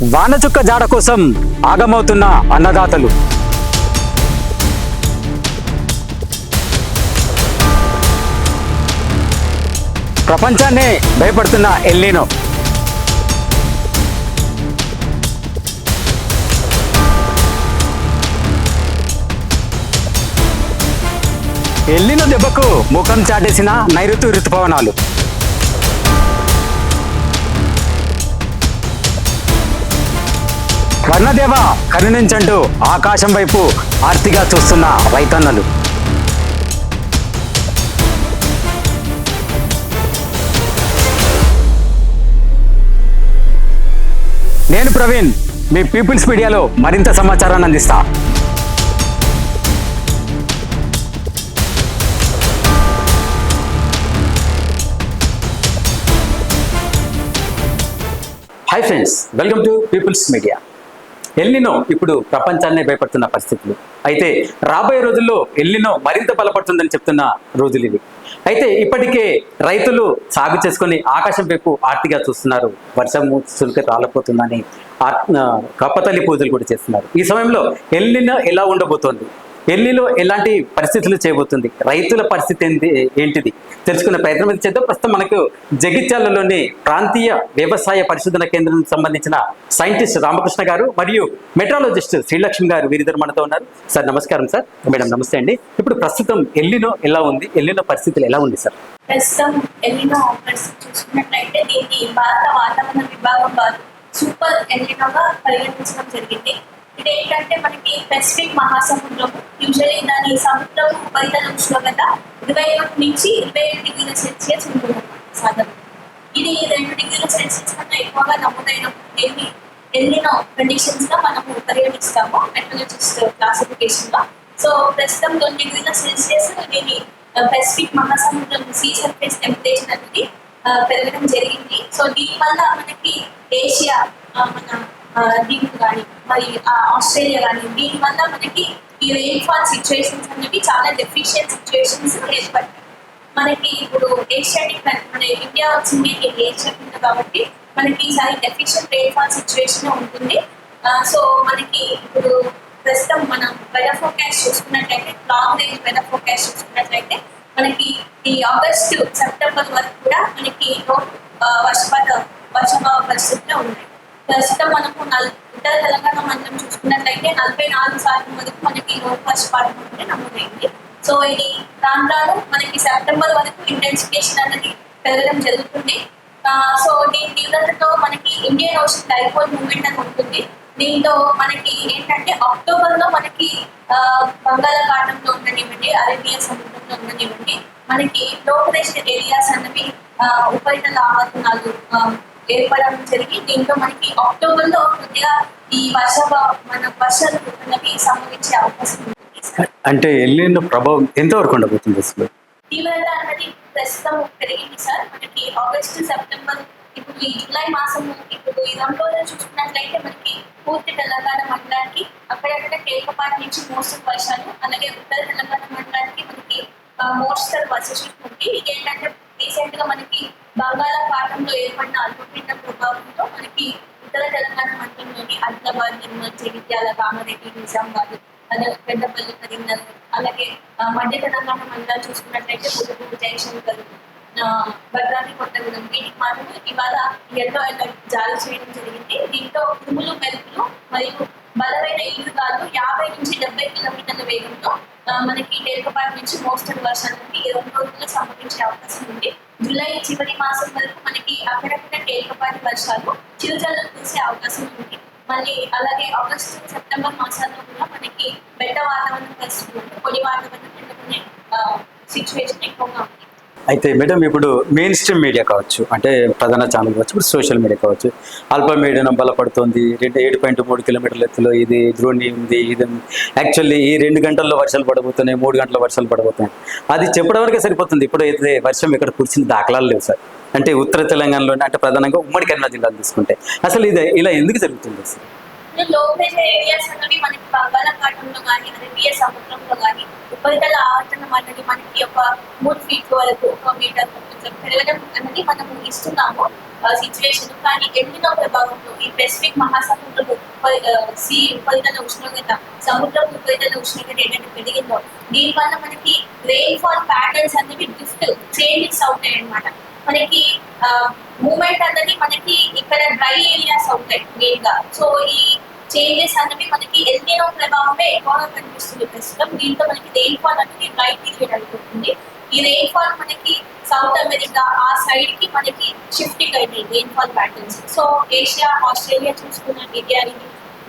వానచుక్క జాడ కోసం ఆగమవుతున్న అన్నదాతలు. ప్రపంచాన్నే భయపడుతున్న ఎల్నినో. ఎల్నినో దెబ్బకు ముఖం చాటేసిన నైరుతి ఋతుపవనాలు. వర్ణదేవ కరుణించంటూ ఆకాశం వైపు ఆర్తిగా చూస్తున్న రైతన్నలు. నేను ప్రవీణ్, మీ పీపుల్స్ మీడియాలో మరింత సమాచారాన్ని అందిస్తా. Hi friends, welcome to People's Media. El Nino ఇప్పుడు ప్రపంచాన్నే భయపడుతున్న పరిస్థితులు. అయితే రాబోయే రోజుల్లో ఎల్నినో మరింత బలపడుతుందని చెప్తున్న రోజులు ఇవి. అయితే ఇప్పటికే రైతులు సాగు చేసుకొని ఆకాశం వైపు ఆర్తిగా చూస్తున్నారు. వర్షము చురుక రాలిపోతుందని కప్పతల్లి పూజలు కూడా చేస్తున్నారు. ఈ సమయంలో ఎల్నినో ఎలా ఉండబోతోంది, ఎల్నినో ఎలాంటి పరిస్థితులు చేయబోతుంది, రైతుల పరిస్థితి ఏంటిది తెలుసుకునే ప్రయత్నం చేద్దాం. ప్రస్తుతం మనకు జగిత్యాలలోని ప్రాంతీయ వ్యవసాయ పరిశోధన కేంద్రం సంబంధించిన సైంటిస్ట్ రామకృష్ణ గారు మరియు మెట్రాలజిస్ట్ శ్రీలక్ష్మి గారు వీరిద్దరు మనతో ఉన్నారు. సార్ నమస్కారం. సార్ మేడం నమస్తే అండి. ఇప్పుడు ప్రస్తుతం ఎల్నినో ఎలా ఉంది, ఎల్నినో పరిస్థితులు ఎలా ఉంది సార్? ప్రస్తుతం ఎల్నినో పరిస్థితి చూసుకున్నట్లయితే దీన్ని భారత వాతావరణ విభాగం వారు సూపర్ ఎల్నినోగా పరిగణించడం జరిగింది. ఇదేంటంటే మనకి పెసిఫిక్ మహాసముద్రం యూజువల్లీ దాని సముద్రం ఉపరితల ఉష్ణోగ్రత 21 నుంచి 27 డిగ్రీల సెల్సియస్ ఉంటుంది సాధారణ. ఇది 2 డిగ్రీల సెల్సియస్ కన్నా ఎక్కువగా నమోదైనప్పుడు దీన్ని ఎల్నినో కండిషన్స్ గా మనము పరిగణిస్తాము మెట్రాలజిస్ట్ క్లాసిఫికేషన్ లో. సో ప్రస్తుతం 2 డిగ్రీల సెల్సియస్ దీని పెసిఫిక్ మహాసముద్రం సీ సర్ఫేస్ టెంపరేచర్ అనేది పెరగడం జరిగింది. సో దీనివల్ల మనకి ఏషియా మన దీనికి కానీ మరి ఆస్ట్రేలియా కానీ దీనివల్ల మనకి ఈ రెయిన్ఫాల్ సిచ్యువేషన్స్ అనేవి చాలా డెఫిషియెంట్ సిచ్యువేషన్స్ ఏర్పడతాయి. మనకి ఇప్పుడు ఏషియాటిక్ మన ఇండియా వచ్చింది ఏషియా కింద కాబట్టి మనకి ఈసారి డెఫిషియెంట్ రెయిన్ఫాల్ సిచ్యువేషన్ ఉంటుంది. సో మనకి ఇప్పుడు ప్రస్తుతం మనం వెదర్ ఫోర్కాస్ట్ చూసుకున్నట్లయితే లాంగ్ రేంజ్ వెదర్ ఫోర్కాస్ట్ చూసుకున్నట్లయితే మనకి ఈ ఆగస్టు సెప్టెంబర్ వరకు కూడా మనకి వర్షాభావ పరిస్థితులు ఉన్నాయి. ప్రస్తుతం మనకు ఉత్తర తెలంగాణ మండలం చూసుకున్నట్లయితే 44% వరకు మనకి లోటు వర్షపాతం అనేది నమోదైంది. సో ఇది రాను మనకి సెప్టెంబర్ వరకు ఇంటెన్సిఫికేషన్ అనేది పెరగడం జరుగుతుంది. సో దీని తీవ్రతతో మనకి ఇండియన్ ఓషన్ డైపోల్ మూవ్మెంట్ అని ఉంటుంది. దీంతో మనకి ఏంటంటే అక్టోబర్లో మనకి బంగాళాఖాతంలో ఉండనివ్వండి, అరేబియా సముద్రంలో ఉండనివ్వండి, మనకి లో ప్రెషర్ ఏరియాస్ అనేవి ఉపరితల ఆవర్తనాలు ఏర్పడడం జరిగి దీంతో మనకి అక్టోబర్లో కొద్దిగా ఈ వర్షాలు అనేవి సంభవించే అవకాశం ఉంది. అంటే ఎల్నినో ప్రభావం ఎంతవరకు ఉండబోతుంది అసలు? తీవ్రత అనేది ప్రస్తుతం పెరిగింది సార్. మనకి ఆగస్టు సెప్టెంబర్ ఇప్పుడు ఈ జూలై మాసము ఇప్పుడు ఈ 2 రోజులు చూసుకున్నట్లయితే మనకి పూర్తి తెలంగాణ మండలానికి అక్కడక్కడ తేలికపాటి నుంచి మోస్తరు వర్షాలు, అలాగే ఉత్తర తెలంగాణ మండలానికి మనకి మోస్తరు వర్షం ఉంది. ఇదేంటంటే రీసెంట్ గా మనకి బంగాళాఖాతంలో ఏర్పడిన అల్పపీడన ప్రభావంతో మనకి ఉత్తర తెలంగాణ మండలంలోని ఆదిలాబాద్, నిర్మల్, జగిత్యాల, కామారెడ్డి, నిజామాబాద్, అలాగే పెద్దపల్లి, కరీంనగర్, అలాగే మధ్య తెలంగాణ మండలాలు చూసుకున్నట్లయితే ములుగు, జయశంకర్, భద్రాద్రి కొత్తగూడెం వీటికి మాత్రం ఇవాళ ఎల్లో అలర్ట్ జారీ చేయడం జరిగింది. దీంతో ఉరుములు, మెరుపులు మరియు బలమైన ఈదుగాలు 50 నుంచి 70 కిలోమీటర్ల వేగంతో మనకి తేలికపాటి నుంచి మోస్తరు వర్షాలకి 2 రోజుల్లో సంభవించే అవకాశం ఉంది. జూలై చివరి మాసం వరకు మనకి అక్కడక్కడ తేలికపాటి వర్షాలు చిరుజల్లు కురిసే అవకాశం ఉంది. మళ్ళీ అలాగే ఆగస్టు సెప్టెంబర్ మాసాల్లో కూడా మనకి బెట్ట వాతావరణ పరిస్థితులు, పొడి వాతావరణం పెట్టుకునే సిచ్యువేషన్ ఎక్కువగా ఉంది. అయితే మేడం ఇప్పుడు మెయిన్ స్ట్రీమ్ మీడియా కావచ్చు, అంటే ప్రధాన ఛానల్ కావచ్చు, ఇప్పుడు సోషల్ మీడియా కావచ్చు, అల్పపీడనం బలపడుతుంది, 7.3 కిలోమీటర్ల ఎత్తులో ఇది ద్రోణి ఉంది, ఇది యాక్చువల్లీ ఈ 2 గంటల్లో వర్షాలు పడబోతున్నాయి, 3 గంటల వర్షాలు పడబోతున్నాయి, అది చెప్పడం వరకే సరిపోతుంది. ఇప్పుడు అయితే వర్షం ఇక్కడ కురిసిన దాఖలాలు లేవు సార్. అంటే ఉత్తర తెలంగాణలోనే, అంటే ప్రధానంగా ఉమ్మడి కరీంనగర్ జిల్లాలు తీసుకుంటే అసలు ఇది ఇలా ఎందుకు జరుగుతుంది సార్? లో ప్రెషర్ ఏరియాస్ అనేవి మనకి బంగాళాఖాతంలో కానీ అరేబియా సముద్రంలో కానీ ఉపరితల ఆవర్తనం అనేది మనకి ఒక 3 ఫీట్ వరకు 1 మీటర్ పెరగడం అనేది మనము ఇస్తున్నాము. సిచ్యువేషన్. కానీ ఎల్నినో ప్రభావంతో ఈ పెసిఫిక్ మహాసముద్రపు ఉపరితల ఉష్ణోగ్రత, సముద్రపు ఉపరితల ఉష్ణోగ్రత ఏదైతే పెరిగిందో దీనివల్ల మనకి రెయిన్ఫాల్ ప్యాటర్న్స్ అనేవి చేంజెస్ అవుతాయి అన్నమాట. మనకి మూమెంట్ అనేది మనకి ఇక్కడ డ్రై ఏరియాస్ అవుతాయి మెయిన్ గా. సో ఈ చేంజెస్ అనేవి మనకి ఎల్నినో ప్రభావమే ఎక్కువగా కనిపిస్తుంది ప్రస్తుతం. దీంతో మనకి రెయిన్ఫాల్ అనేది డ్రై పీరియడ్ అయిపోతుంది. ఈ రెయిన్ఫాల్ మనకి సౌత్ అమెరికా ఆ సైడ్ కి మనకి షిఫ్టింగ్ అయినాయి rainfall patterns. So Asia, Australia చూసుకున్న ఇండియా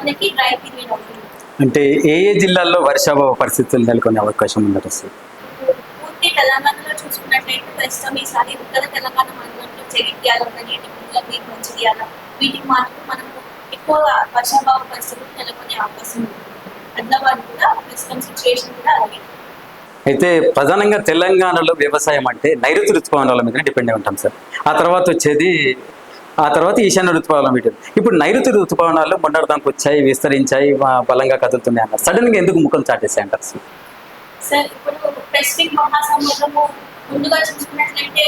మనకి డ్రై పీరియడ్ అవుతుంది. అంటే ఏ ఏ జిల్లాల్లో వర్షాభావ పరిస్థితులు నెలకొనే అవకాశం ఉన్నది అసలు? పూర్తి తెలంగాణలో చూసుకున్నట్లయితే ప్రస్తుతం ఈసారి ఉత్తర తెలంగాణ మండలంలో జగిత్యాల, మంచిర్యాల వీటికి మాత్రం మనము ఎక్కువగా వర్షాభావ పరిస్థితులు నెలకొనే అవకాశం ఉంది. హైదరాబాద్ కూడా ప్రస్తుతం సిచ్యువేషన్ కూడా అలాగే. అయితే ప్రధానంగా తెలంగాణలో వ్యవసాయం అంటే నైరుతి ఋతుపవనాల మీద డిపెండ్ అయి ఉంటాం సార్. ఆ తర్వాత ఈశాన్య ఋతుపవనాల మీద. ఇప్పుడు నైరుతి ఋతుపవనాలు మొన్నటిదానికి వచ్చాయి, విస్తరించాయి, బలంగా కదులుతున్నాయి అన్నారు. సడన్ గా ఎందుకు ముఖం చాటేసాయి అంటారు సార్? ఇప్పుడు పెసిఫిక్ మహాసముద్రము ముందుగా చూసుకున్నట్లయితే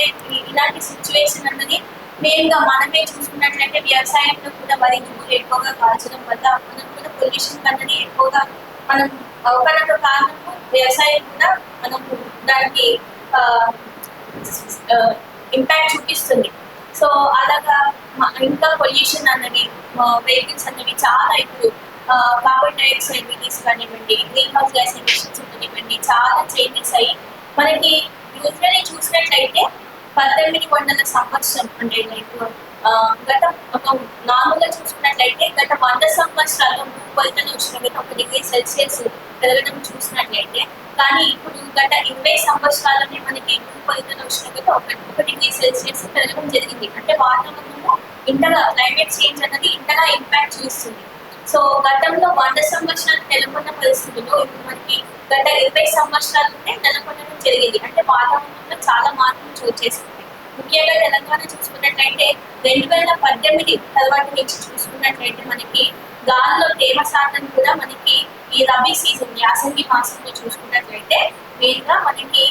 ఇలాంటి సిచ్యువేషన్ అన్నది మెయిన్ గా మనమే చూసుకున్నట్లయితే వ్యవసాయంలో కూడా వరి దుమ్ములు ఎక్కువగా కాల్చడం వల్ల మనం కూడా పొల్యూషన్ అన్నది ఎక్కువగా మనం ఒకనొక కారణము వ్యవసాయం కూడా మనము దానికి ఇంపాక్ట్ చూపిస్తుంది. సో అలాగా ఇంకా పొల్యూషన్ అన్నవి, వెహికల్స్ అన్నవి చాలా ఇప్పుడు కార్బన్ డైఆక్సైడ్ రిలీజ్ కానివ్వండి, గ్రీన్ హౌస్ గ్యాస్ ఎమిషన్స్ కానివ్వండి చాలా చేంజెస్ అయ్యి మనకి యూజువల్లీ చూసినట్లయితే 1800 సంవత్సరం అంటే గత ఒక నార్మల్గా చూసుకున్నట్లయితే గత 100 సంవత్సరాల్లో భూపరితల ఉష్ణోగ్రత 1 డిగ్రీ సెల్సియస్ పెరగడం చూసినట్లయితే, కానీ ఇప్పుడు గత 20 సంవత్సరాలనే మనకి భూపరితల ఉష్ణోగ్రత 1 డిగ్రీ సెల్సియస్ పెరగడం జరిగింది. అంటే వాతావరణంలో ఇంతగా క్లైమేట్ చేంజ్ అనేది ఇంతగా ఇంపాక్ట్ చూస్తుంది. సో గతంలో 100 సంవత్సరాలు నెలకొన్న పరిస్థితుల్లో ఇప్పుడు మనకి గత 20 సంవత్సరాలనే నెలకొనడం జరిగింది. అంటే వాతావరణంలో చాలా మార్పులు చోటు చేసుకుంది. ముఖ్యంగా తెలంగాణ చూసుకున్నట్లయితే 2018 తర్వాత నుంచి చూసుకున్నట్లయితే మనకి గాలిలో తేమ శాతం కూడా మనకి ఈ రబీ సీజన్ యాసంగి మాసంలో చూసుకున్నట్లయితే మెయిన్గా మనకి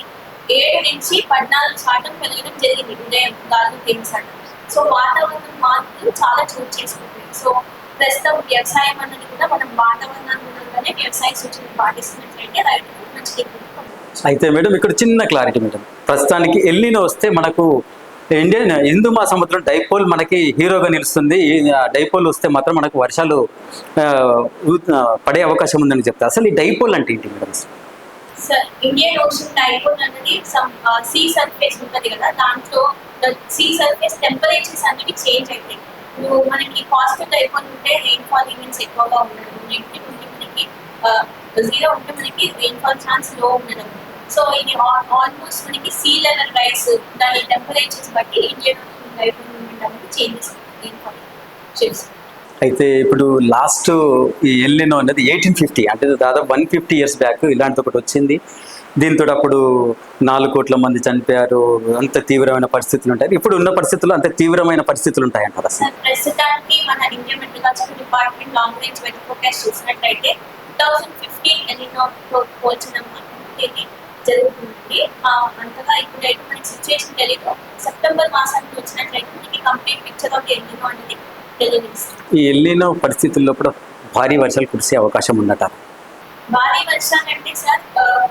7 నుంచి 14% పెరగడం జరిగింది ఉదయం గాలిలో తేమ శాతం. సో వాతావరణం మార్పులు చాలా చోటు చేసుకుంటాయి. సో ప్రస్తుతం వ్యవసాయం అన్నది కూడా మనం వాతావరణాన్ని వ్యవసాయ సూచనలు పాటిస్తున్నట్లయితే రైతులు మంచి. అయితే మేడం ఇక్కడ చిన్న క్లారిటీ మేడం, ప్రస్తుతానికి ఎల్నినో వస్తే మనకు ఇండియన్ హిందూ మహాసముద్రం డైపోల్ మనకి హీరోగా నిలుస్తుంది. ఈ డైపోల్ వస్తే మాత్రం మనకు వర్షాలు పడే అవకాశం ఉందని చెప్తా. అసలు ఈ డైపోల్ అంటే ఏంటి madam? Sir, Indian ocean dipole అనేది సీ సర్ఫేస్ ఉంటుంది కదా, దాంట్లో సీ సర్ఫేస్ టెంపరేచర్స్ అనేవి చేంజ్ అవుతాయి. ఇప్పుడు మనకి పాజిటివ్ డైపోల్ ఉంటే రెయిన్ఫాల్ ఈవెంట్స్ ఎక్కువగా ఉండడం, నెగిటివ్ ఉంటే మనకి 0 ఉంటే మనకి రెయిన్ఫాల్ ఛాన్స్ లో ఉండడం. సో ఇది ఆల్మోస్ట్ మనకి సీ లెవెల్ రైస్ దాని టెంపరేచర్స్ బట్టి ఇండియన్ ఓషన్ డైపోల్ మూవ్మెంట్ అనేది చేంజెస్ అవుతుంది. అయితే ఇప్పుడు లాస్ట్ ఈ ఎల్నినో అనేది 1850 అంటే దాదాపు 150 years బ్యాక్ ఇలాంటి ఒకటి వచ్చింది. దీంతో అప్పుడు 4 కోట్ల మంది చనిపోయారు. అంత తీవ్రమైన పరిస్థితులు ఉంటాయి. ఇప్పుడు ఉన్న పరిస్థితుల్లో అంత తీవ్రమైన పరిస్థితులు ఉంటాయంటారు అసలు? ప్రస్తుతానికి మన Indian agriculture department long range weather forecast చూసినట్లయితే 2015 ఎల్నినో పోల్చడం అనేది జరుగుతుంది. అంతగా ఇప్పుడైతే మనకి సిచ్యువేషన్ తెలియదు. సెప్టెంబర్ మాసానికి వచ్చినట్లయితే మనకి కంప్లీట్ పిక్చర్ ఆఫ్ ఎల్నినో అనేది తెలియజేస్తుంది. ఈ ఎల్నినో పరిస్థితుల్లో కూడా భారీ వర్షాలు కురిసే అవకాశం ఉందట. భారీ వర్షాలు అంటే సార్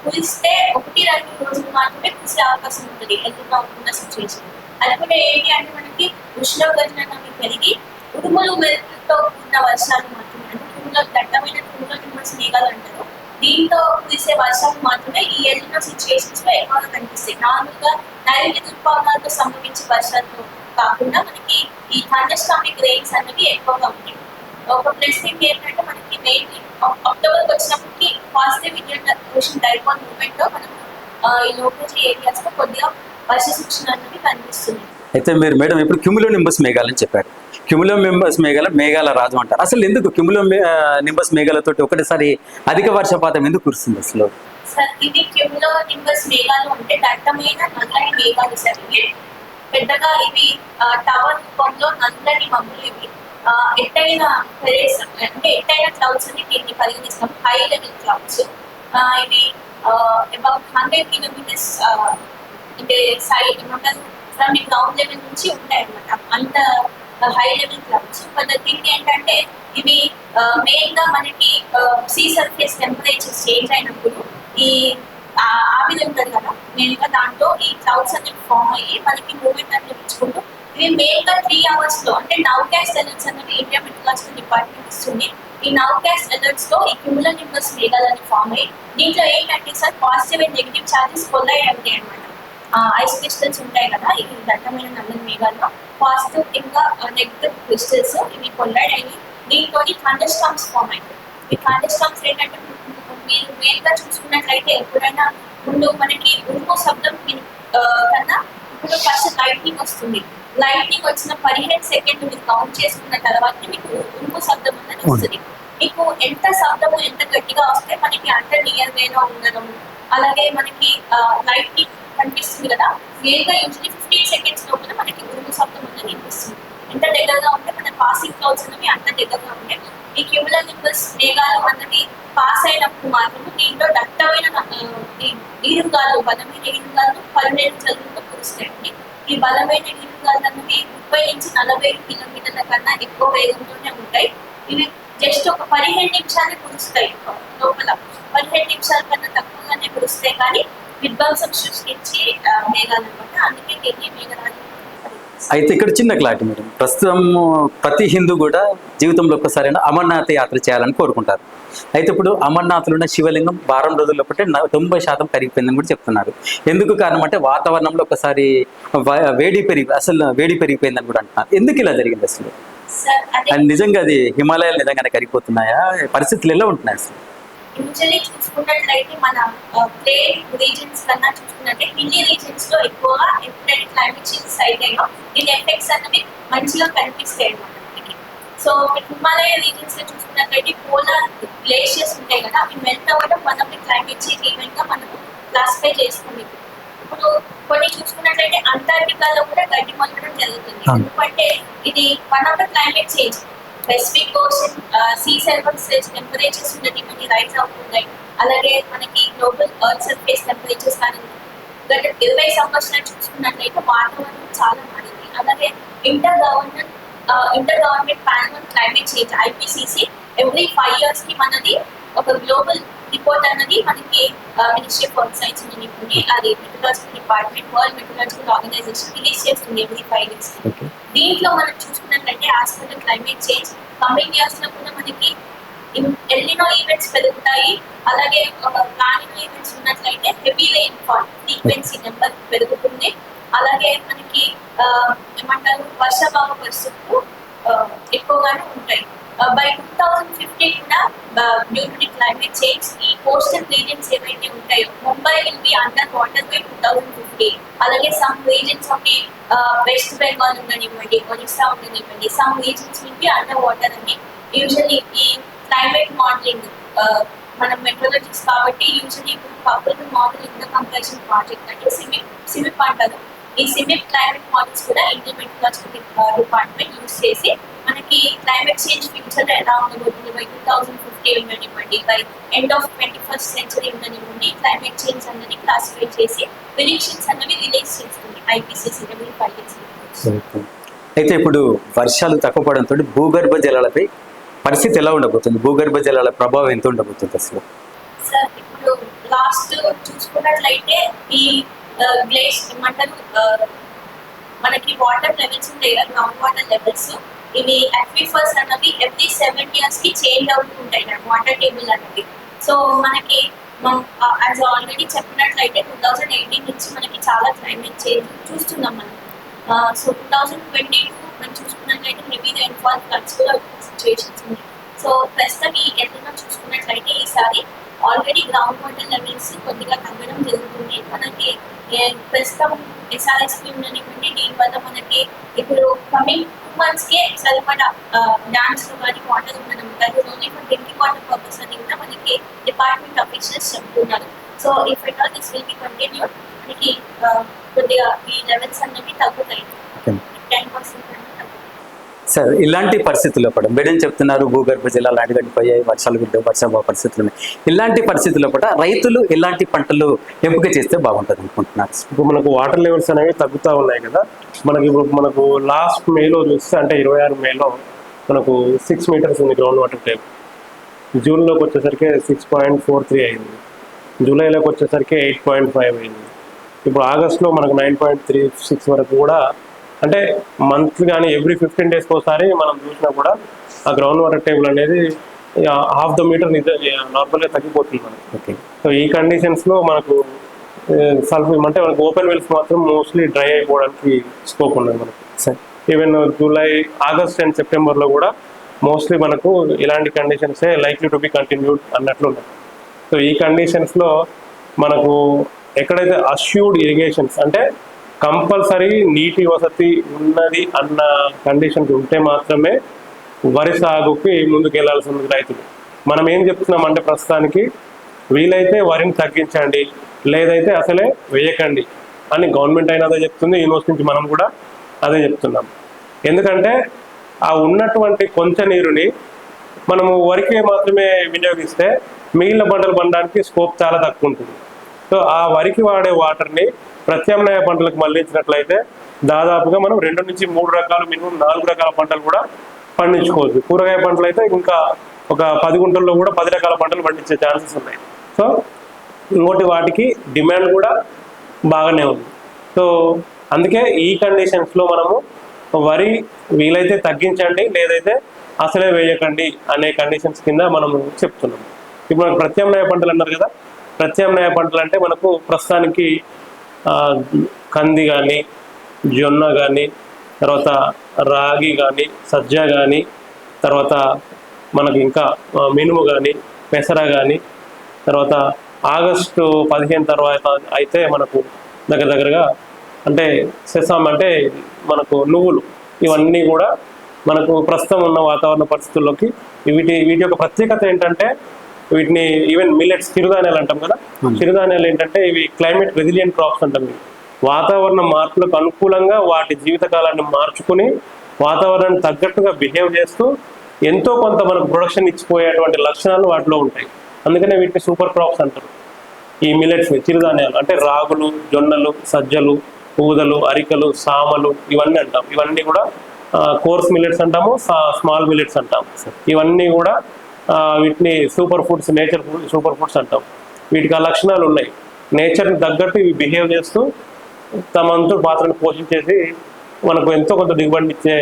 కురిస్తే 1-2 రోజులు మాత్రమే కురిసే అవకాశం ఉంటుంది ఎల్నినో ఉన్న సిచ్యువేషన్. అది కూడా ఏంటి అంటే మనకి ఉష్ణోగ్రతలు అనేవి పెరిగి ఉరుములు మెరుపులతో ఉన్న వర్షాలు మాత్రమే, అంటే దట్టమైన నిమ్మస్ మేఘాలు అంటారు, దీంతో కురిసే వర్షాలు మాత్రమే ఈ ఎల్నినో సిచ్యువేషన్స్ లో ఎక్కువగా కనిపిస్తాయి. నార్మల్గా నైరుతి ఋతుపవనాలతో సంభవించే వర్షాలతో కాకుండా మనకి ఈ థండర్స్టార్మిక్ రెయిన్స్ అనేవి ఎక్కువగా ఉంటాయి. ఒక ప్లస్ థింగ్ ఏంటంటే మనకి మెయిన్లీ అక్టోబర్కి వచ్చినప్పటికి positive Indian ocean dipole movement లో మనం ఈ లోకల్ ఏరియాస్ లో కొద్దిగా వర్ష సూచన అనేది కనిపిస్తుంది. అయితే మీరు మేడం ఇప్పుడు క్యూములో నింబస్ మేఘాలని చెప్పారు. క్యూములో నింబస్ మేఘాల రాజు అంటారు. అసలు ఎందుకు క్యూములో నింబస్ మేఘాలతో ఒకటిసారి అధిక వర్షపాతం ఎందుకు కురుస్తుంది అసలు? సార్, ఇది క్యూములో నింబస్ మేఘాలు అంటే దట్టమైన నల్లని మేఘాలు సార్. ఇవి పెద్దగా ఇవి టవర్ రూపంలో నల్లని మబ్బులు. ఇవి ఎత్తైన టెరెస్ అంటే ఎత్తైన క్లౌడ్స్ అని దీన్ని పరిగణిస్తాం, హై లెవెల్ క్లౌడ్స్. ఇవి అబౌట్ 100 kilometers అంటే ఫ్రమ్ ది గ్రౌండ్ లెవెల్ నుంచి ఉంటాయి అనమాట, అంత high level clouds. But thing ఏంటంటే ఇవి మెయిన్ గా మనకి సీ సర్ఫేస్ టెంపరేచర్ చేంజ్ అయినప్పుడు ఈ ఆవిరి ఉంటుంది కదా మెయిన్ గా, దాంట్లో ఈ క్లౌడ్స్ అనేవి ఫామ్ అయ్యి మనకి మూమెంట్ అనేది ఇచ్చుకుంటూ ఇవి మెయిన్ గా 3 hours లో అంటే నౌకాస్ట్ అలర్ట్స్ అనేది ఇండియా మెట్రలాజికల్ డిపార్ట్మెంట్ ఇస్తుంది. ఈ నౌకాస్ట్ అలర్ట్స్ లో ఈ క్యూములోనింబస్ మేఘాలని ఫామ్ అయ్యి దీంట్లో ఏంటంటే sir positive and negative charges కొల్లాయి అవుతాయి అనమాట. ఐస్ క్రిస్టల్స్ ఉంటాయి కదా ఈ దట్టమైన నల్లని మేఘాల్లో, పాజిటివ్ ఇంకా నెగిటివ్ క్రిస్టల్స్ ఇవి కొల్లాయి అయ్యి దీంతో థండర్ స్టార్మ్స్ ఫామ్ అవుతాయి. ఈ థండర్ స్టార్మ్స్ ఏంటంటే మీరు మెయిన్ గా చూసుకున్నట్లయితే ఎప్పుడైనా ముందు మనకి ఉరుము శబ్దం కన్నా ఇప్పుడు ఫస్ట్ లైట్నింగ్ వస్తుంది. లైట్నింగ్ వచ్చిన 15 సెకండ్లు మీరు కౌంట్ చేసుకున్న తర్వాత మీకు ఉరుము శబ్దం అనేది వస్తుంది. మీకు ఎంత శబ్దము ఎంత గట్టిగా వస్తే మనకి అంత నియర్ వేలో ఉండడం, అలాగే మనకి లైట్నింగ్ కనిపిస్తుంది కదా, నేరుగా యూజువల్లీ 15 seconds లోపల మనకి ఉరుము శబ్దం అనేది వినిపిస్తుంది. ఎంత దగ్గరగా ఉంటే మన పాసింగ్ క్లౌడ్స్ అనేవి అంత దగ్గరగా ఉంటే ఈ క్యూములోనింబస్ మేఘాలు అన్నది పాస్ అయినప్పుడు మాత్రమే దీంట్లో దట్టమైన ఈరుగాలు, బలమైన ఈరుగాలు 17 చదువులతో కురుస్తాయండి. ఈ బలమైన ఈరుగాలు అన్నవి 30 నుంచి 40 కిలోమీటర్ల కన్నా ఎక్కువ వేగంతోనే ఉంటాయి. ఇవి జస్ట్ ఒక 15 నిమిషాలు కురుస్తాయి, లోపల 15 నిమిషాల కన్నా తక్కువగానే కురుస్తాయి, కానీ విధ్వంసం సృష్టించి మేఘాలు అనమాట. అందుకే ఢిల్లీ మేఘరాజు. అయితే ఇక్కడ చిన్న క్లారిటీ మేడం, ప్రస్తుతం ప్రతి హిందూ కూడా జీవితంలో ఒక్కసారైనా అమర్నాథ్ యాత్ర చేయాలని కోరుకుంటారు. అయితే ఇప్పుడు అమర్నాథ్లో ఉన్న శివలింగం వారం రోజుల్లో పట్టే 90% కరిగిపోయిందని కూడా చెప్తున్నారు. ఎందుకు కారణం అంటే వాతావరణంలో ఒకసారి వేడి పెరిగిపోయిందని కూడా అంటున్నారు. ఎందుకు ఇలా జరిగింది అసలు? అండ్ నిజంగా అది హిమాలయాలు నిజంగానే కరిగిపోతున్నాయా? పరిస్థితులు ఎలా ఉంటున్నాయి అసలు? యూజువల్లీ చూసుకున్నట్లయితే మన ప్లేన్ రీజన్స్ కన్నా చూసుకున్నట్లయితే హిల్లీ రీజన్స్ లో ఎక్కువగా ఎప్పుడైతే క్లైమేట్ చేంజ్ అయినాయో దీని ఎఫెక్ట్స్ అనేవి మంచిగా కనిపిస్తాయి అన్నమాట మనకి. సో హిమాలయ రీజన్స్ లో చూసుకున్నట్లయితే పోలార్ గ్లేషియర్స్ ఉంటాయి కదా, అవి మెల్ట్ అవ్వడం మనకి క్లైమేట్ చేంజ్ ఈవెంట్ గా మనము క్లాసిఫై చేసుకుంది. ఇప్పుడు కొన్ని చూసుకున్నట్లయితే అంటార్టికాలో కూడా గడ్డి మొలకడం జరుగుతుంది. ఎందుకంటే ఇది one of the climate change. Pacific ocean see surface temperatures ఉన్నది మనకి రైజ్ అవుతున్నాయి. అలాగే మనకి గ్లోబల్ ఎర్త్ సర్ఫేస్ టెంపరేచర్స్ కానీ గత 20 సంవత్సరాలు చూసుకున్నట్లయితే వాతావరణం చాలా మారింది. అలాగే inter government panel on climate change IPCC every 5 years కి మనది ఒక గ్లోబల్ రిపోర్ట్ అన్నది మనకి మినిస్ట్రీ ఆఫ్ ఎర్త్ సైన్స్ ఉంటుంది, అది meteorological department, world meteorological organization release చేస్తుంది ఎవ్రీ 5 years. దీంట్లో మనం చూసుకున్నట్లయితే as per the climate change coming years లో కూడా మనకి ఎల్నినో ఈవెంట్స్ పెరుగుతాయి. అలాగే లానినో ఈవెంట్స్ ఉన్నట్లయితే heavy rainfall frequency number పెరుగుతుంది. అలాగే మనకి ఏమంటారు వర్షాభావ పరిస్థితులు ఎక్కువగానే ఉంటాయి. బై 2050 కూడా due to the climate change ఈ కోస్టల్ రీజన్స్ ఏవైతే ఉంటాయో Mumbai will be under water by 2050. అలాగే some reasons of the west Bengal ఉండనివ్వండి, ఒరిస్సా ఉండనివ్వండి, some reasons will be under water అని యూజువల్లీ ఈ క్లైమేట్ మోడలింగ్ మనం మెట్రాలజిస్ట్ కాబట్టి యూజువల్లీ ఇప్పుడు public modelling the comparison project అంటే సిమిప్ అంటారు. ఈ సిమిప్ క్లైమేట్ మోడల్స్ కూడా ఇండియన్ మెట్రాలజికల్ డిపార్ట్మెంట్ యూజ్ చేసి మనకి క్లైమేట్ చేంజ్ ఫ్యూచర్ ఎలా ఉండబోతుంది బై 2050 ఉండనివ్వండి, by end of 21st century ఉండనివ్వండి, క్లైమేట్ చేంజ్ అన్నది క్లాసిఫై చేసి ప్రిడిక్షన్స్ అన్నవి రిలీజ్ చేస్తుంది IPCC every 5 years. అయితే ఇప్పుడు వర్షాలు తక్కువ పడంతో భూగర్భ జలాలపై పరిస్థితి ఎలా ఉండబోతుంది? భూగర్భ జలాల ప్రభావం ఎంత ఉండబోతుంది అసలు? సార్ ఇప్పుడు లాస్ట్ చూసుకున్నట్లయితే ఈ గ్లేషియర్ ఏమంటారు మనకి వాటర్ లెవెల్స్ ఉంటాయి కదా, గ్రౌండ్ వాటర్ లెవెల్స్, ఇవి అక్విఫర్స్ అన్నవి ఎవ్రీ 7 years కి చేంజ్ అవుతుంటాయి వాటర్ టేబుల్ అన్నవి. సో మనకి యాజ్ ఆల్రెడీ చెప్పినట్లయితే 2018 నుంచి మనకి చాలా క్లైమేట్ చేంజ్ చూస్తున్నాం మనం. సో 2022 మనం చూసుకున్నట్లయితే హెవీ రైన్ఫాల్ ఫ్లడ్స్ కూడా సిచ్యువేషన్స్ ఉన్నాయి. సో ప్రస్తుతం ఈ ఎల్నినో చూసుకున్నట్లయితే ఈసారి ఆల్రెడీ గ్రౌండ్ వాటర్ లెవెల్స్ కొద్దిగా తగ్గడం జరుగుతుంది. మనకి ప్రస్తుతం SRSP ఉండనివ్వండి, దీనివల్ల మనకి ఇప్పుడు కమింగ్ 2 months కే సరిపడా డ్యామ్స్ లో కానీ వాటర్ ఉండడం ఉంటుంది. Only for drinking water purpose అని కూడా మనకి డిపార్ట్మెంట్ ఆఫీషియల్స్ చెప్తున్నారు. So if at all this will be continued మనకి కొద్దిగా ఈ లెవెల్స్ అన్నవి తగ్గుతాయి, 10% తగ్గుతాయి. సార్ ఇలాంటి పరిస్థితుల్లో కూడా మేడం చెప్తున్నారు భూగర్భ జలాలు అడుగడిపోయాయి, వర్షాలు విడ్డ వర్ష పరిస్థితులు ఉన్నాయి. ఇలాంటి పరిస్థితుల్లో కూడా రైతులు ఎలాంటి పంటలు ఎంపిక చేస్తే బాగుంటుంది అనుకుంటున్నారు? ఇప్పుడు మనకు వాటర్ లెవెల్స్ అనేవి తగ్గుతూ ఉన్నాయి కదా. మనకు లాస్ట్ మేలో చూస్తే అంటే 26 మేలో మనకు 6 మీటర్స్ ఉంది గ్రౌండ్ వాటర్ టేబుల్. జూన్లోకి వచ్చేసరికి 6.43 అయింది, జూలైలోకి వచ్చేసరికి 8.5 అయింది. ఇప్పుడు ఆగస్టులో మనకు 9.36 వరకు కూడా, అంటే మంత్లీ కానీ ఎవ్రీ 15 డేస్కి ఒకసారి మనం చూసినా కూడా ఆ గ్రౌండ్ వాటర్ టేబుల్ అనేది ½ ద మీటర్ నార్మల్గా తగ్గిపోతుంది మనకి. ఓకే. సో ఈ కండిషన్స్లో మనకు అంటే మనకు ఓపెన్ వెల్స్ మాత్రం మోస్ట్లీ డ్రై అయిపోవడానికి స్కోప్ ఉన్నది మనకు. Sir even July, August and సెప్టెంబర్లో కూడా మోస్ట్లీ మనకు ఇలాంటి కండిషన్సే లైక్లీ టు బి కంటిన్యూడ్ అన్నట్లు ఉన్నాయి. సో ఈ కండిషన్స్లో మనకు ఎక్కడైతే అష్యూర్డ్ ఇరిగేషన్స్ అంటే కంపల్సరీ నీటి వసతి ఉన్నది అన్న కండిషన్స్ ఉంటే మాత్రమే వరి సాగుకి ముందుకు వెళ్లాల్సి ఉంది రైతులు. మనం ఏం చెప్తున్నామంటే ప్రస్తుతానికి వీలైతే వరిని తగ్గించండి, లేదైతే అసలే వేయకండి అని గవర్నమెంట్ అయినా అదే చెప్తుంది, యూనివర్సిటీ నుంచి మనం కూడా అదే చెప్తున్నాం. ఎందుకంటే ఆ ఉన్నటువంటి కొంచెం నీరుని మనము వరికి మాత్రమే వినియోగిస్తే మిగిలిన పంటలు పండడానికి స్కోప్ చాలా తక్కువ ఉంటుంది. సో ఆ వరికి వాడే వాటర్ని ప్రత్యామ్నాయ పంటలకు మళ్లించినట్లయితే దాదాపుగా మనం 2 నుంచి 3 రకాలు, మినిమం 4 రకాల పంటలు కూడా పండించుకోవచ్చు. కూరగాయ పంటలు అయితే ఇంకా ఒక 10 గుంటల్లో కూడా 10 రకాల పంటలు పండించే ఛాన్సెస్ ఉన్నాయి. సో ఇంకోటి వాటికి డిమాండ్ కూడా బాగానే ఉంది. సో అందుకే ఈ కండిషన్స్లో మనము వరి వీలైతే తగ్గించండి, లేదైతే అసలే వేయకండి అనే కండిషన్స్ కింద మనము చెప్తున్నాము. ఇప్పుడు మనకు ప్రత్యామ్నాయ పంటలు అన్నారు కదా, ప్రత్యామ్నాయ పంటలు అంటే మనకు ప్రస్తుతానికి కంది కానీ, జొన్న కానీ, తర్వాత రాగి కానీ, సజ్జ కానీ, తర్వాత మనకి ఇంకా మినుము కానీ, పెసర కానీ, తర్వాత ఆగస్టు 15 తర్వాత అయితే మనకు దగ్గరగా అంటే సెసామ్ అంటే మనకు నువ్వులు, ఇవన్నీ కూడా మనకు ప్రస్తుతం ఉన్న వాతావరణ పరిస్థితుల్లోకి వీటి యొక్క ప్రత్యేకత ఏంటంటే వీటిని ఈవెన్ మిల్లెట్స్, చిరుధాన్యాలు అంటాం కదా, చిరుధాన్యాలు ఏంటంటే ఇవి క్లైమేట్ రెసిలియంట్ క్రాప్స్ అంటాం. వాతావరణ మార్పులకు అనుకూలంగా వాటి జీవితకాలాన్ని మార్చుకుని వాతావరణానికి తగ్గట్టుగా బిహేవ్ చేస్తూ ఎంతో కొంత మనకు ప్రొడక్షన్ ఇచ్చిపోయేటువంటి లక్షణాలు వాటిలో ఉంటాయి. అందుకనే వీటిని సూపర్ క్రాప్స్ అంటారు. ఈ మిల్లెట్స్ని, చిరుధాన్యాలు అంటే రాగులు, జొన్నలు, సజ్జలు, ఊదలు, అరికలు, సామలు, ఇవన్నీ అంటాం. ఇవన్నీ కూడా కోర్స్ మిల్లెట్స్ అంటాము, స్మాల్ మిల్లెట్స్ అంటాము. ఇవన్నీ కూడా వీటిని super foods, nature food, super foods అంటాం. వీటికి ఆ లక్షణాలు ఉన్నాయి. నేచర్ని తగ్గట్టు ఇవి బిహేవ్ చేస్తూ తమ అంతు పాత్రను పోషించేసి మనకు ఎంతో కొంత దిగుబడి ఇచ్చే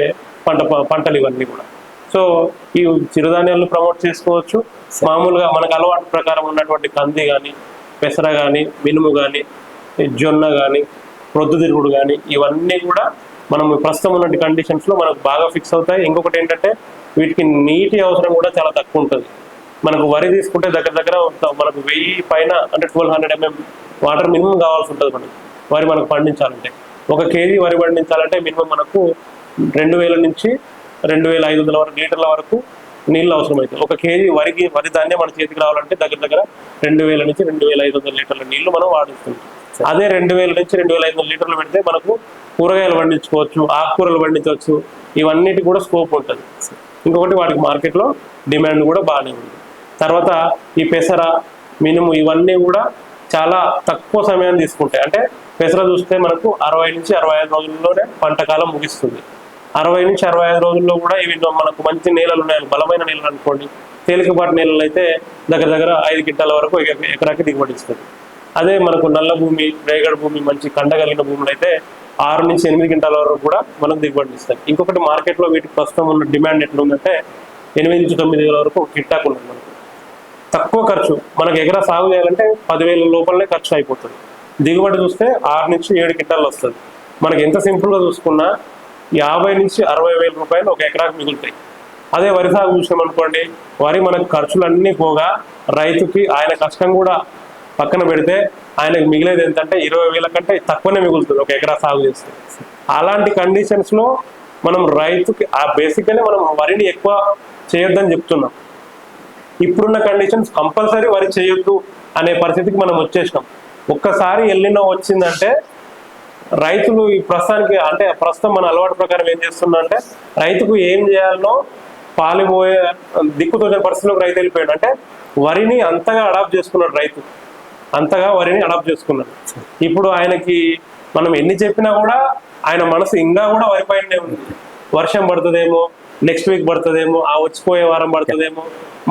పంటలు ఇవన్నీ కూడా. సో ఈ చిరుధాన్యాలను ప్రమోట్ చేసుకోవచ్చు. మామూలుగా మనకు అలవాటు ప్రకారం ఉన్నటువంటి కంది కానీ, పెసర కానీ, మినుము కానీ, జొన్న కానీ, ప్రొద్దుతిరుగుడు కానీ, ఇవన్నీ కూడా మనం ప్రస్తుతం ఉన్న కండిషన్స్లో మనకు బాగా ఫిక్స్ అవుతాయి. ఇంకొకటి ఏంటంటే వీటికి నీటి అవసరం కూడా చాలా తక్కువ ఉంటుంది. మనకు వరి తీసుకుంటే దగ్గర మనకు 1000 పైన అంటే 1200 mm వాటర్ మినిమం కావాల్సి ఉంటుంది వరి మనకు పండించాలంటే. 1 కేజీ వరి పండించాలంటే మినిమం మనకు 2000 నుంచి 2500 లీటర్ల వరకు నీళ్ళు అవసరమవుతాయి. 1 కేజీ వరి ధాన్యం మన చేతికి రావాలంటే దగ్గర 2000 నుంచి 2500 లీటర్ల నీళ్లు మనం వాడిస్తున్నాం. అదే 2000 నుంచి 2500 లీటర్లు పెడితే మనకు కూరగాయలు పండించుకోవచ్చు, ఆకుకూరలు పండించవచ్చు, ఇవన్నిటి కూడా స్కోప్ ఉంటుంది. ఇంకొకటి వాటికి మార్కెట్లో డిమాండ్ కూడా బాగానే ఉంది. తర్వాత ఈ పెసర, మినుము, ఇవన్నీ కూడా చాలా తక్కువ సమయాన్ని తీసుకుంటాయి. అంటే పెసర చూస్తే మనకు 60 నుంచి 65 రోజుల్లోనే పంట కాలం ముగిస్తుంది. 60 నుంచి 65 రోజుల్లో కూడా ఇవి మనకు మంచి నేలలు ఉన్నాయి, బలమైన నేలలు అనుకోండి. తేలికపాటి నేలలు అయితే దగ్గర 5 క్వింటాల వరకు ఎకరాకి దిగుబడి ఇస్తుంది. అదే మనకు నల్ల భూమి, రేగడి భూమి, మంచి కండగలిగిన భూములు అయితే 6 నుంచి 8 క్వింటాల వరకు కూడా మనకు దిగుబడి ఇస్తాయి. ఇంకొకటి మార్కెట్లో వీటికి ప్రస్తుతం ఉన్న డిమాండ్ ఎట్లా ఉందంటే 8 నుంచి 9 వేల వరకు కిట్టాకు ఉంది. మనకు తక్కువ ఖర్చు, మనకు ఎకరా సాగు చేయాలంటే 10,000 లోపలనే ఖర్చు అయిపోతుంది. దిగుబడి చూస్తే 6 నుంచి 7 క్వింటాలు వస్తుంది. మనకి ఎంత సింపుల్గా చూసుకున్నా 50 నుంచి 60 వేల రూపాయలు 1 ఎకరాకు మిగులుతాయి. అదే వరి సాగు చూసామనుకోండి, వరి మనకు ఖర్చులన్నీ పోగా రైతుకి ఆయన కష్టం కూడా పక్కన పెడితే ఆయనకు మిగిలేది ఏంటంటే 20,000 కంటే తక్కువనే మిగులుతుంది 1 ఎకరా సాగు చేస్తే. అలాంటి కండిషన్స్లో మనం రైతుకి బేసిక్గానే మనం వరిని ఎక్కువ చేయొద్దని చెప్తున్నాం. ఇప్పుడున్న కండిషన్స్ కంపల్సరీ వరి చేయొద్దు అనే పరిస్థితికి మనం వచ్చేసినాం. ఒక్కసారి ఎల్లినో వచ్చిందంటే రైతులు ఈ ప్రస్తుతానికి అంటే ప్రస్తుతం మన అలవాటు ప్రకారం ఏం చేస్తున్నా అంటే రైతుకు ఏం చేయాలనో పాలిపోయే దిక్కుతోచిన పరిస్థితిలోకి రైతు వెళ్ళిపోయాడు. అంటే వరిని అంతగా అడాప్ట్ చేసుకున్నాడు రైతు, అంతగా వరిని అడాప్ట్ చేసుకున్నాడు. ఇప్పుడు ఆయనకి మనం ఎన్ని చెప్పినా కూడా ఆయన మనసు ఇంకా కూడా వరి పైనే ఉంది. వర్షం పడుతుందేమో, నెక్స్ట్ వీక్ పడుతుందేమో, ఆ వచ్చిపోయే వారం పడుతుందేమో,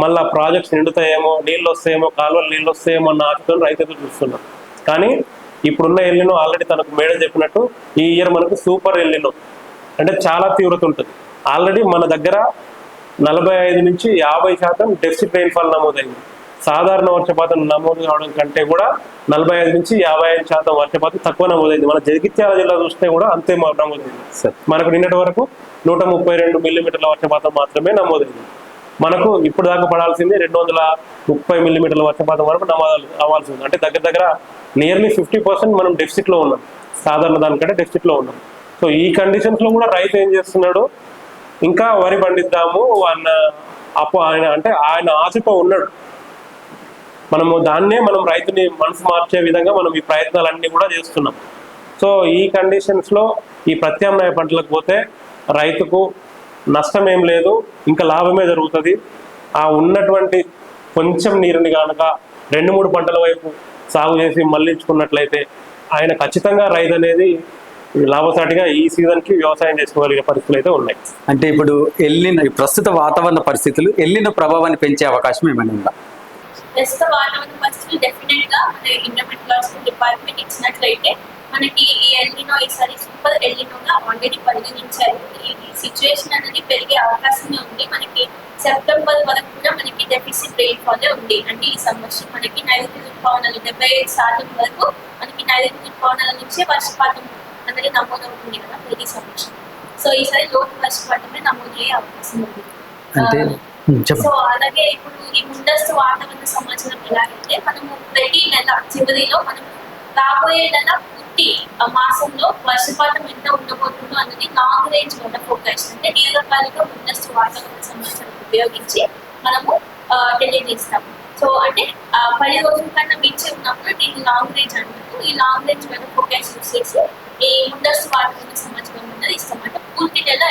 మళ్ళీ ప్రాజెక్ట్స్ నిండుతాయేమో, నీళ్ళు వస్తాయేమో, కాలువలు నీళ్ళు వస్తాయేమో అన్న ఆశతో రైతు ఎదురు చూస్తున్నాం. కానీ ఇప్పుడున్న ఎల్లినో ఆల్రెడీ తనకు మేడం చెప్పినట్టు ఈ ఇయర్ మనకు సూపర్ ఎల్లినో, అంటే చాలా తీవ్రత ఉంటుంది. ఆల్రెడీ మన దగ్గర 45 నుంచి 50% డెఫిసిట్ రెయిన్ఫాల్ నమోదైంది. సాధారణ వర్షపాతం నమోదు కావడం కంటే కూడా 45 నుంచి 55% వర్షపాతం తక్కువ నమోదైంది. మన జగిత్యాల జిల్లా చూస్తే కూడా అంతే నమోదైంది. మనకు నిన్నటి వరకు 132 మిల్లీమీటర్ల వర్షపాతం మాత్రమే నమోదైంది. మనకు ఇప్పుడు దాకా పడాల్సింది 230 మిల్లీమీటర్ల వర్షపాతం వరకు నమోదు అవ్వాల్సి ఉంది. అంటే దగ్గర దగ్గర నియర్లీ 50% మనం డెఫిసిట్ లో ఉన్నాం, సాధారణ దానికంటే డెఫిసిట్ లో ఉన్నాం. సో ఈ కండిషన్స్ లో కూడా రైతు ఏం చేస్తున్నాడు, ఇంకా వరి పండిద్దాము అన్న ఆయన ఆశతో ఉన్నాడు. మనము దాన్నే మనం రైతుని మనసు మార్చే విధంగా మనం ఈ ప్రయత్నాలన్నీ కూడా చేస్తున్నాం. సో ఈ కండిషన్స్ లో ఈ ప్రత్యామ్నాయ పంటలకు పోతే రైతుకు నష్టం ఏం లేదు, ఇంకా లాభమే జరుగుతుంది. ఆ ఉన్నటువంటి కొంచెం నీరుని కనుక 2-3 పంటల వైపు సాగు చేసి మళ్లించుకున్నట్లయితే ఆయన ఖచ్చితంగా రైతు అనేది లాభసాటిగా ఈ సీజన్ కి వ్యవసాయం చేసుకోగలిగే పరిస్థితులు అయితే ఉన్నాయి. అంటే ఇప్పుడు ప్రస్తుత వాతావరణ పరిస్థితులు ఎల్లిన ప్రభావాన్ని పెంచే అవకాశం ఏమైనా ఉందా? ప్రస్తుత వాతావరణ పరిస్థితులు డెఫినెట్ గా మన ఇంటర్మీడియట్ డిపార్ట్మెంట్ ఇచ్చినట్లయితే మనకి ఈ ఎల్లినో ఈసారి సూపర్ ఎల్లినోగా ఆల్రెడీ పరిగణించారు. ఈ సిచ్యువేషన్ అనేది పెరిగే అవకాశమే ఉంది. మనకి సెప్టెంబర్ వరకు కూడా మనకి డెఫిసిట్ రెయిన్ఫాల్ ఉంది. అంటే ఈ సంవత్సరం మనకి నైరుతి ఋతుపవనాలు 75% వరకు మనకి నైరుతి ఋతుపవనాల నుంచే వర్షపాతం అనేది నమోదవుతుంది కదా ప్రతి సంవత్సరం. సో ఈసారి లోటు వర్షపాతమే నమోదయ్యే అవకాశం ఉంది. సో అలాగే ఇప్పుడు ఈ ముందస్తు వాతావరణ సమాచారం ఎలాగైతే మనము ప్రతి నెల చివరిలో మనము రాబోయే నెల మాసంలో వర్షపాతం ఎంత ఉండబోతుందో అన్నది లాంగ్ రేంజ్ వెదర్ ఫోర్కాస్ట్ అంటే దీర్ఘకాలిక ముందస్తు వాతావరణ సమాచారం ఉపయోగించి మనము తెలియజేస్తాం. సో అంటే 10 రోజుల కన్నా మించి ఉన్నప్పుడు దీన్ని లాంగ్ రేంజ్ అంటారు. ఈ long range weather forecast use చేసి ఈ ముందస్తు వాతావరణ సమాచారం అన్నది ఇస్తామంట పూర్తి నెల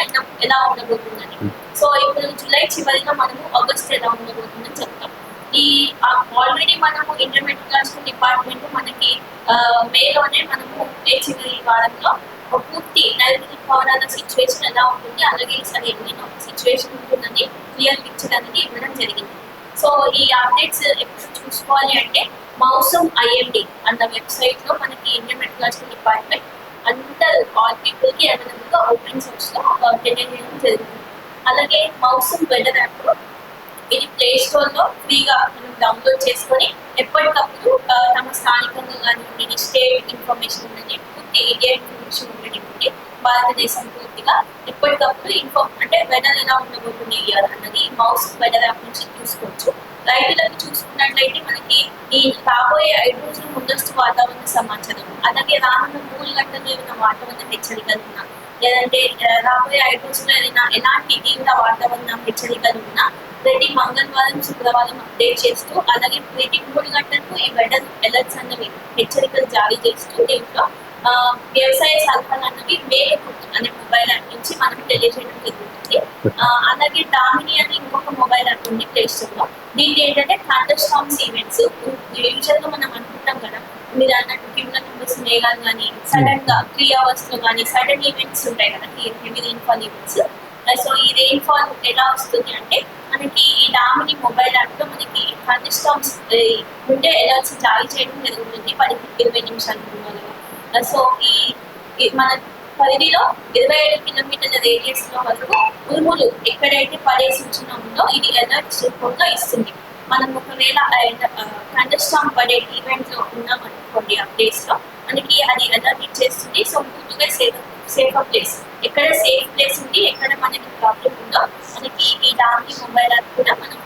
ఎలా ఉండబోతుందని. సో ఇప్పుడు జూలై చివరిలో మనము ఆగస్ట్ ఎలా ఉండబోతుందని చెప్తాం. ఈ ఆల్రెడీ మనము ఇంటర్మీడియట్ క్లాస్ డిపార్ట్మెంట్ మనకి మేలోనే మనము మే చివరి వారంలో పూర్తి నైరుతి ఋతుపవనాల సిచ్యువేషన్ ఎలా ఉంటుంది, అలాగే ఈసారి ఎల్లినో సిచ్యువేషన్ ఉంటుందని క్లియర్ పిక్చర్ అనేది ఇవ్వడం జరిగింది. సో ఈ అప్డేట్స్ ఎప్పుడు చూసుకోవాలి అంటే మౌసమ్ ఐఎండి అన్న వెబ్సైట్ లో మనకి ఇంటర్మీడియట్ క్లాస్ డిపార్ట్మెంట్ అందరు ఆల్ పీపుల్ కి అవైలబుల్ గా ఓపెన్ సోర్స్ లో తెలియజేయడం జరుగుతుంది. అలాగే మౌసమ్ వెదర్ యాప్ ఇది ప్లే స్టోర్ లో ఫ్రీగా మనం డౌన్లోడ్ చేసుకొని ఎప్పటికప్పుడు తమ స్థానికంగా కానీ స్టేట్ ఇన్ఫర్మేషన్ ఉన్నది, పూర్తి ఇండియా ఇన్ఫర్మేషన్ ఉన్నటువంటి భారతదేశం పూర్తిగా ఎప్పటికప్పుడు అంటే వెదర్ ఎలా ఉండబోతుంది అన్నది మౌస్ వెదర్ యాప్ నుంచి చూసుకోవచ్చు. రైతులకు చూసుకున్నట్లయితే మనకి ఈ రాబోయే 5 రోజుల ముందస్తు వాతావరణ సమాచారం, అలాగే రానున్న 3 గంటలు ఏమైనా వాతావరణ హెచ్చరికలు ఉన్నా, లేదంటే రాబోయే 5 రోజుల్లో ఏదైనా ఎలాంటి తీవ్ర వాతావరణ హెచ్చరికలు ఉన్నా ప్రతి మంగళవారం శుక్రవారం అప్డేట్ చేస్తూ, అలాగే ప్రతి 3 గంటలకు ఈ వెదర్ అలర్ట్స్ అన్నవి హెచ్చరికలు జారీ చేస్తూ దీంట్లో వ్యవసాయ సలహాలు అన్నవి మేలు అనే మొబైల్ యాప్ నుంచి మనం తెలియజేయడం జరుగుతుంది. అలాగే డామిని అని ఇంకొక మొబైల్ యాప్ ఉంది ప్లే స్టోర్ లో. దీనికి ఏంటంటే థండర్ స్టార్మ్స్ ఈవెంట్స్ యూజువల్ గా మనం అనుకుంటాం కదా, మీరు అన్నట్టు క్యూములస్ మేఘాలు కానీ సడన్ గా 3 hours లో కానీ సడన్ ఈవెంట్స్ ఉంటాయి కదా, హెవీ రెయిన్ఫాల్ ఈవెంట్స్. సో ఈ రెయిన్ఫాల్ ఎలా వస్తుంది అంటే మనకి ఈ డామిని మొబైల్ యాప్ లో మనకి థండర్ స్టార్మ్స్ ఉండే అలర్ట్స్ జారీ చేయడం జరుగుతుంది 10-20 నిమిషాల ముందుగా. సో ఈ మన పరిధిలో 27 కిలోమీటర్ల రేడియస్ లో వరకు ఉరుములు ఎక్కడైతే పడే సూచన ఉందో ఇది అలర్ట్ రూపంగా ఇస్తుంది. మనం ఒకవేళ థండర్ స్టార్మ్ పడే ఈవెంట్ లో ఉన్నాం అనుకోండి అప్డేట్స్ లో మనకి అది అలర్ట్ ఇచ్చేస్తుంది. సో ముందుగా సేఫ్ ప్లేస్ ఎక్కడ సేఫ్ ప్లేస్ ఉంది, ఎక్కడ మనకి ప్రాబ్లం ఉందో మనకి ఈ డామిని మొబైల్ యాప్ కూడా మనం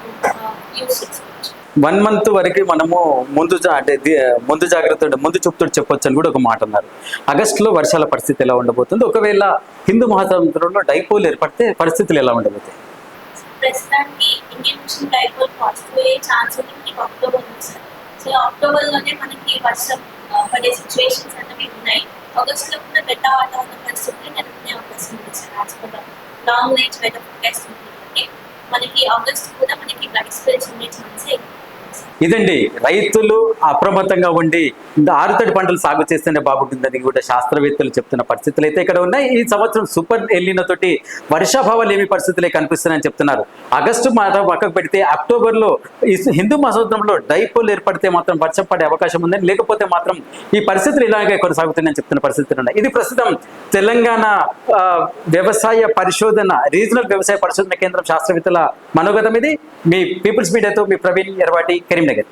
యూజ్ చేసుకోవచ్చు. 1 month వరకు మనము ముందు జాగ్రత్త ముందు చూపుతూ చెప్పొచ్చు అని కూడా ఒక మాట ఉన్నారు. ఆగస్టులో వర్షాల పరిస్థితి ఎలా ఉండబోతుంది, ఒకవేళ హిందూ మహాసముద్రంలో డైపోల్ ఏర్పడితే పరిస్థితులు ఎలా ఉండబోతాయి? ప్రస్తుతానికి ఇండియన్ ఓషన్ డైపోల్ పాజిటివ్ అయ్యే ఛాన్స్ ఉంది అక్టోబర్ నుంచి. సో అక్టోబర్ లోనే మనకి వర్షం పడే సిచ్యువేషన్స్ అనేవి ఉన్నాయి. ఆగస్టులో కూడా బెట్ట వాతావరణ పరిస్థితులు నెలకొనే అవకాశం ఉంది sir. As per long range weather forecast ఉంటుంది. మనకి ఆగస్ట్ కూడా మనకి బ్లడ్ స్పెల్స్ ఉండే ఛాన్సే ఎక్కువ. ఇదండి, రైతులు అప్రమత్తంగా ఉండి ఆరుతడి పంటలు సాగు చేస్తేనే బాగుంటుందని కూడా శాస్త్రవేత్తలు చెప్తున్న పరిస్థితులు అయితే ఇక్కడ ఉన్నాయి. ఈ సంవత్సరం సూపర్ ఎల్నినో తోటి వర్షాభావాలు ఏమి పరిస్థితులే కనిపిస్తున్నాయని చెప్తున్నారు. ఆగస్టు మాట పక్కకు పెడితే అక్టోబర్లో ఈ హిందూ మహాసముద్రంలో డైపోల్ ఏర్పడితే మాత్రం వర్షం పడే అవకాశం ఉందని, లేకపోతే మాత్రం ఈ పరిస్థితులు ఇలాగే కొనసాగుతున్నాయని చెప్తున్న పరిస్థితులు ఉన్నాయి. ఇది ప్రస్తుతం తెలంగాణ వ్యవసాయ పరిశోధన రీజనల్ వ్యవసాయ పరిశోధన కేంద్రం శాస్త్రవేత్తల మనోగతం. ఇది మీ పీపుల్స్ మీడియాతో మీ ప్రవీణ్ ఎర్వాటి, కరీంనగర్.